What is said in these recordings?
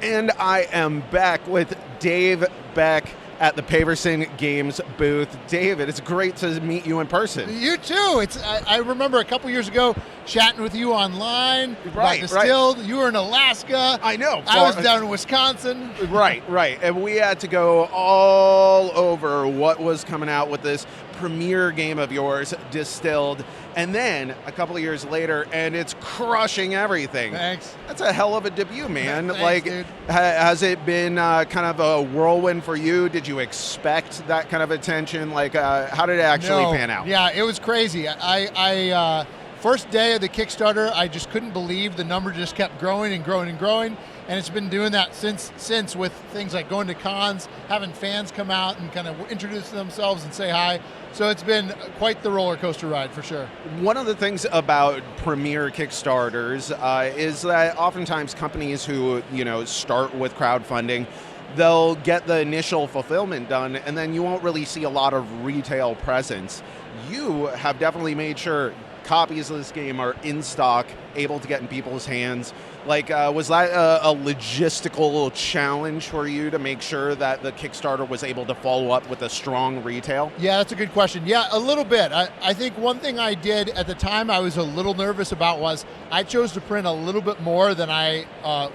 And I am back with Dave Beck at the Paverson Games booth. David, it's great to meet you in person. You too. I remember a couple years ago chatting with you online about Distilled. You were in Alaska. I know. I was down in Wisconsin. Right. And we had to go all over what was coming out with this premier game of yours, Distilled. And then a couple of years later, and it's crushing everything. Thanks. That's a hell of a debut, man. Thanks, dude. Has it been kind of a whirlwind for you? Did you expect that kind of attention? How did it actually pan out? Yeah, it was crazy. I first day of the Kickstarter, I just couldn't believe the number just kept growing and growing and growing. And it's been doing that since with things like going to cons, having fans come out and kind of introduce themselves and say hi. So it's been quite the roller coaster ride for sure. One of the things about premier Kickstarters is that oftentimes companies who start with crowdfunding, they'll get the initial fulfillment done, and then you won't really see a lot of retail presence. You have definitely made sure copies of this game are in stock, able to get in people's hands. Was that a logistical challenge for you to make sure that the Kickstarter was able to follow up with a strong retail? Yeah, that's a good question. Yeah, a little bit. I think one thing I did at the time I was a little nervous about was I chose to print a little bit more than I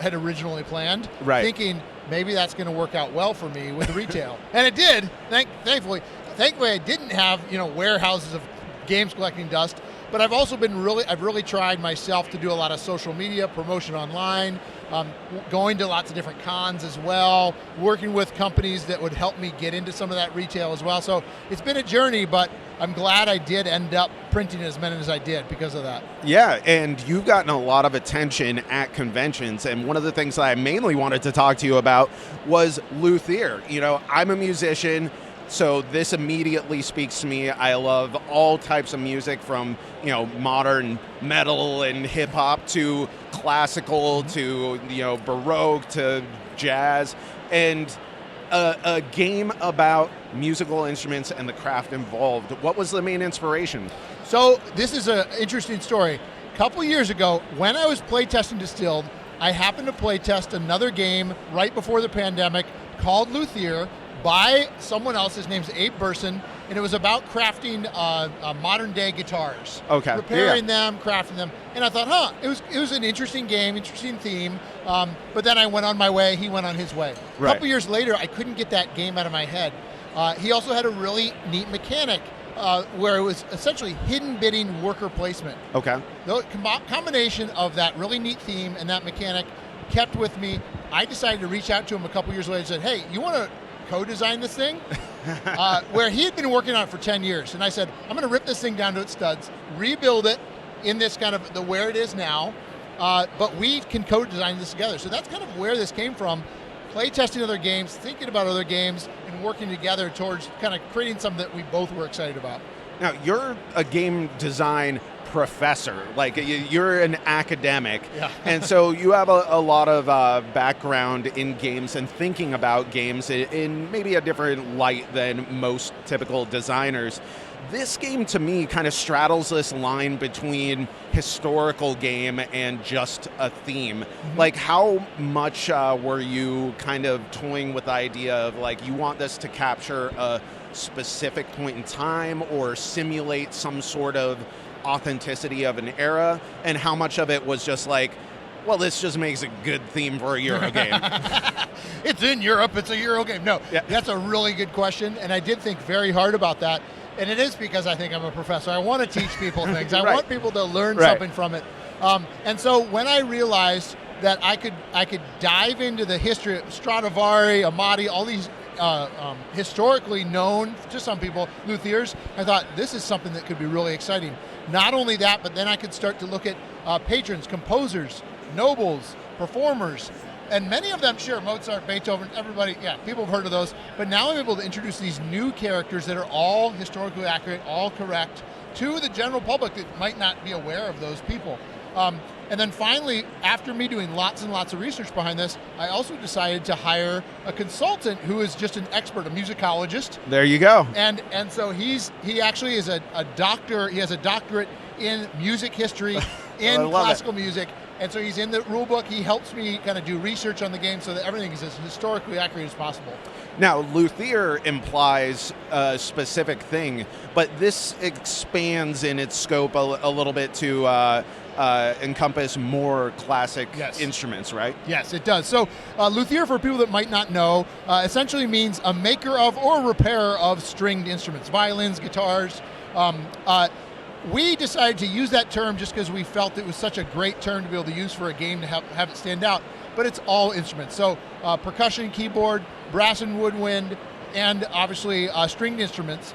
had originally planned, thinking maybe that's going to work out well for me with retail. And it did, thankfully. Thankfully, I didn't have warehouses of games collecting dust. But I've also I've really tried myself to do a lot of social media, promotion online, going to lots of different cons as well, working with companies that would help me get into some of that retail as well. So it's been a journey, but I'm glad I did end up printing as many as I did because of that. Yeah, and you've gotten a lot of attention at conventions, and one of the things that I mainly wanted to talk to you about was Luthier. I'm a musician, so this immediately speaks to me. I love all types of music from, modern metal and hip hop to classical to, Baroque to jazz, and a game about musical instruments and the craft involved. What was the main inspiration? So this is an interesting story. A couple years ago, when I was playtesting Distilled, I happened to playtest another game right before the pandemic called Luthier, by someone else. His name's Paverson, and it was about crafting modern day guitars. Okay. Repairing them, crafting them. And I thought, it was an interesting game, interesting theme. But then I went on my way, he went on his way. A couple years later, I couldn't get that game out of my head. He also had a really neat mechanic where it was essentially hidden bidding worker placement. Okay. The combination of that really neat theme and that mechanic kept with me. I decided to reach out to him a couple years later and said, hey, you want to co-design this thing? Where he had been working on it for 10 years. And I said, I'm going to rip this thing down to its studs, rebuild it in this kind of where it is now, but we can co-design this together. So that's kind of where this came from, play testing other games, thinking about other games, and working together towards kind of creating something that we both were excited about. Now, you're a game design professor, you're an academic, and so you have a lot of background in games and thinking about games in maybe a different light than most typical designers. This game to me kind of straddles this line between historical game and just a theme. Mm-hmm. How much were you kind of toying with the idea of you want this to capture a specific point in time or simulate some sort of authenticity of an era, and how much of it was just this just makes a good theme for a Euro game? It's in Europe, it's a Euro game. No, That's a really good question, and I did think very hard about that, and it is because I think I'm a professor. I want to teach people things. I want people to learn something from it. And so when I realized that I could dive into the history of Stradivari, Amati, all these historically known to some people Luthiers, I thought this is something that could be really exciting. Not only that, but then I could start to look at patrons, composers, nobles, performers, and many of them, sure, Mozart, Beethoven, everybody, people have heard of those, but now I'm able to introduce these new characters that are all historically accurate, all correct, to the general public that might not be aware of those people. And then finally, after me doing lots and lots of research behind this, I also decided to hire a consultant who is just an expert, a musicologist. There you go. And so he actually is a doctor. He has a doctorate in music history, in classical music, And so he's in the rule book. He helps me kind of do research on the game so that everything is as historically accurate as possible. Now, Luthier implies a specific thing, but this expands in its scope a little bit to encompass more classic instruments, right? Yes, it does. So Luthier, for people that might not know, essentially means a maker of or repairer of stringed instruments, violins, guitars. We decided to use that term just because we felt it was such a great term to be able to use for a game to have it stand out, but it's all instruments. So percussion, keyboard, brass and woodwind, and obviously stringed instruments.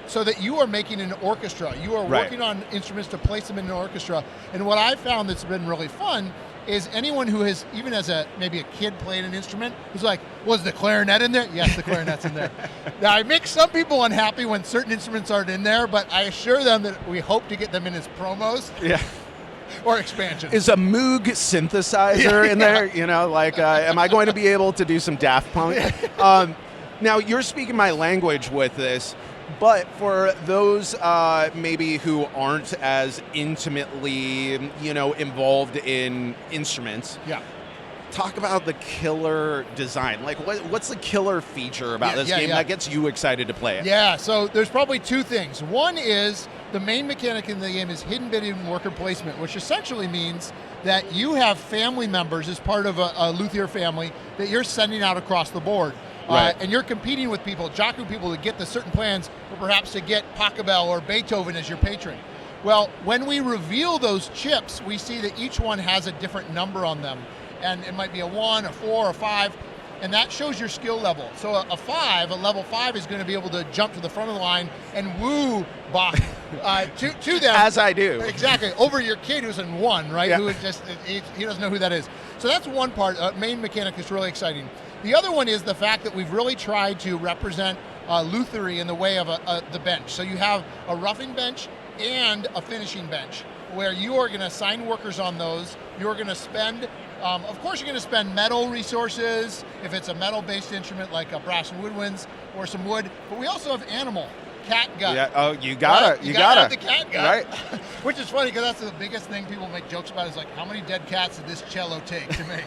So that you are making an orchestra. You are working on instruments to place them in an orchestra. And what I've found that's been really fun is anyone who has, even as maybe a kid playing an instrument, who's like, was the clarinet in there? Yes, the clarinet's in there. Now, I make some people unhappy when certain instruments aren't in there, but I assure them that we hope to get them in as promos. Yeah. Or expansion. Is a Moog synthesizer in there? You know, like, am I going to be able to do some Daft Punk? Now, you're speaking my language with this, but for those maybe who aren't as intimately, involved in instruments, talk about the killer design. Like, what's the killer feature about this game that gets you excited to play it? Yeah, so there's probably two things. One is the main mechanic in the game is hidden bidding worker placement, which essentially means that you have family members as part of a Luthier family that you're sending out across the board. And you're competing with people, jockeying people to get the certain plans, or perhaps to get Pachelbel or Beethoven as your patron. Well, when we reveal those chips, we see that each one has a different number on them. And it might be a 1, a 4, a 5, and that shows your skill level. So a level 5 is going to be able to jump to the front of the line and woo Bach to them. As I do. Exactly, over your kid who's in 1, right? Yeah. Who just, he doesn't know who that is. So that's one part, main mechanic is really exciting. The other one is the fact that we've really tried to represent Luthiery in the way of the bench. So you have a roughing bench and a finishing bench, where you are going to assign workers on those. You're going to spend, of course, you're going to spend metal resources if it's a metal-based instrument like a brass and woodwinds or some wood. But we also have animal, cat gut. Yeah. Oh, you gotta. Right? You gotta have the cat gut, right? Which is funny because that's the biggest thing people make jokes about is like, how many dead cats did this cello take to make?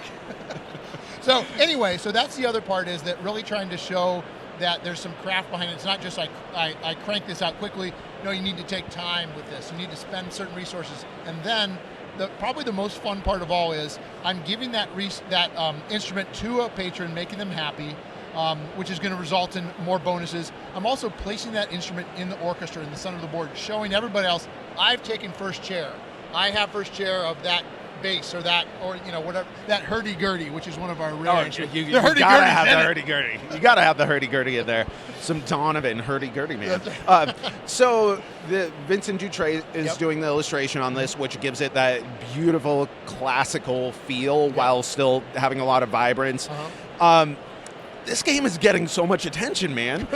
So anyway, so that's the other part, is that really trying to show that there's some craft behind it. It's not just like I crank this out quickly. No, you need to take time with this. You need to spend certain resources. And then probably the most fun part of all is I'm giving that instrument to a patron, making them happy, which is going to result in more bonuses. I'm also placing that instrument in the orchestra in the center of the board, showing everybody else I've taken first chair. I have first chair of that bass or whatever, that hurdy-gurdy, which is one of our rare instruments. You gotta have the hurdy-gurdy. You gotta have the hurdy-gurdy in there. Some Donovan hurdy-gurdy, man. So Vincent Dutray is doing the illustration on this, which gives it that beautiful classical feel while still having a lot of vibrance. This game is getting so much attention, man.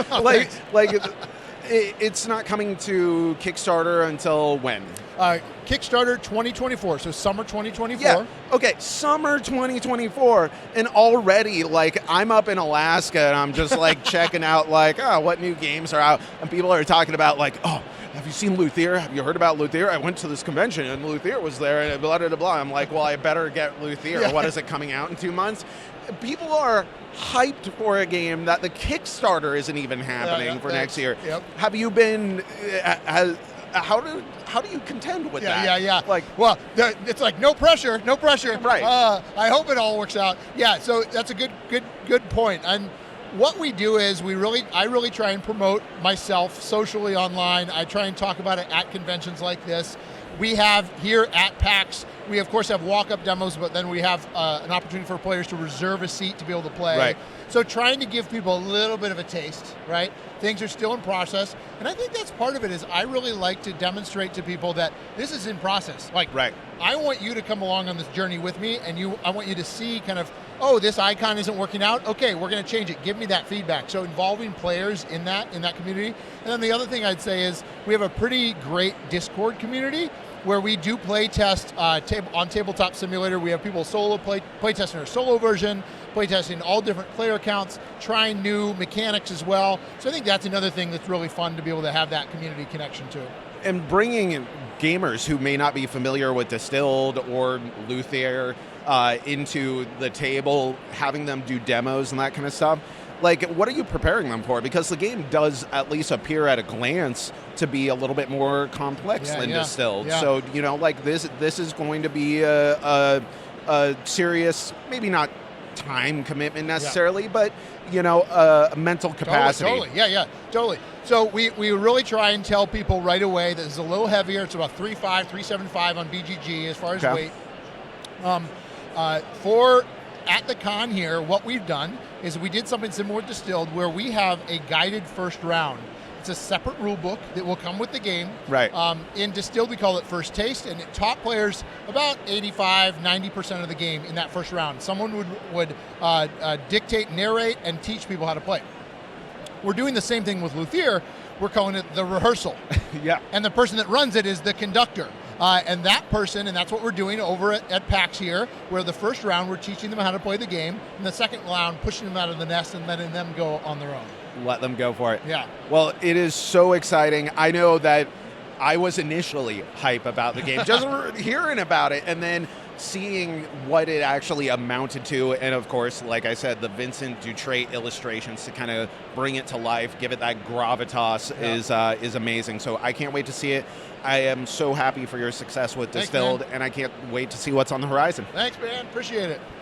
It's not coming to Kickstarter until when? Kickstarter 2024, so summer 2024. Yeah. Okay, summer 2024, and already, I'm up in Alaska, and I'm just, checking out, what new games are out, and people are talking about, have you seen Luthier? Have you heard about Luthier? I went to this convention, and Luthier was there, and blah, blah, blah. I'm like, well, I better get Luthier. Yeah. What is it coming out in 2 months? People are hyped for a game that the Kickstarter isn't even happening for next year. Yep. Have you been... How do you contend with that? Yeah. Well, it's no pressure. Right. I hope it all works out. Yeah. So that's a good point. And what we do is I really try and promote myself socially online. I try and talk about it at conventions like this. We have here at PAX, we of course have walk-up demos, but then we have an opportunity for players to reserve a seat to be able to play. Right. So trying to give people a little bit of a taste, right? Things are still in process. And I think that's part of it, is I really like to demonstrate to people that this is in process. Right. I want you to come along on this journey with me, and I want you to see kind of, this icon isn't working out. Okay, we're going to change it. Give me that feedback. So involving players in that community. And then the other thing I'd say is we have a pretty great Discord community where we do play test on Tabletop Simulator. We have people solo play testing our solo version, play testing all different player accounts, trying new mechanics as well. So I think that's another thing that's really fun to be able to have that community connection to. And bringing gamers who may not be familiar with Distilled or Luthier into the table, having them do demos and that kind of stuff. Like, what are you preparing them for? Because the game does at least appear at a glance to be a little bit more complex than Distilled. Yeah. So, like this is going to be a serious, maybe not time commitment necessarily, but a mental capacity. Totally. So we really try and tell people right away that it's a little heavier. It's about 3.5, 3.75 on BGG as far as weight. For at the con here, what we've done is we did something similar with Distilled, where we have a guided first round. It's a separate rule book that will come with the game. Right. In Distilled, we call it First Taste, and it taught players about 85-90% of the game in that first round. Someone would dictate, narrate, and teach people how to play. We're doing the same thing with Luthier. We're calling it the rehearsal. Yeah. And the person that runs it is the conductor. And that person, and that's what we're doing over at PAX here, where the first round we're teaching them how to play the game, and the second round pushing them out of the nest and letting them go on their own. Let them go for it. Yeah. Well, it is so exciting. I know that I was initially hype about the game, just hearing about it, and then seeing what it actually amounted to, and of course, like I said, the Vincent Dutrait illustrations to kind of bring it to life, give it that gravitas is amazing. So I can't wait to see it. I am so happy for your success with Distilled, and I can't wait to see what's on the horizon. Thanks, man. Appreciate it.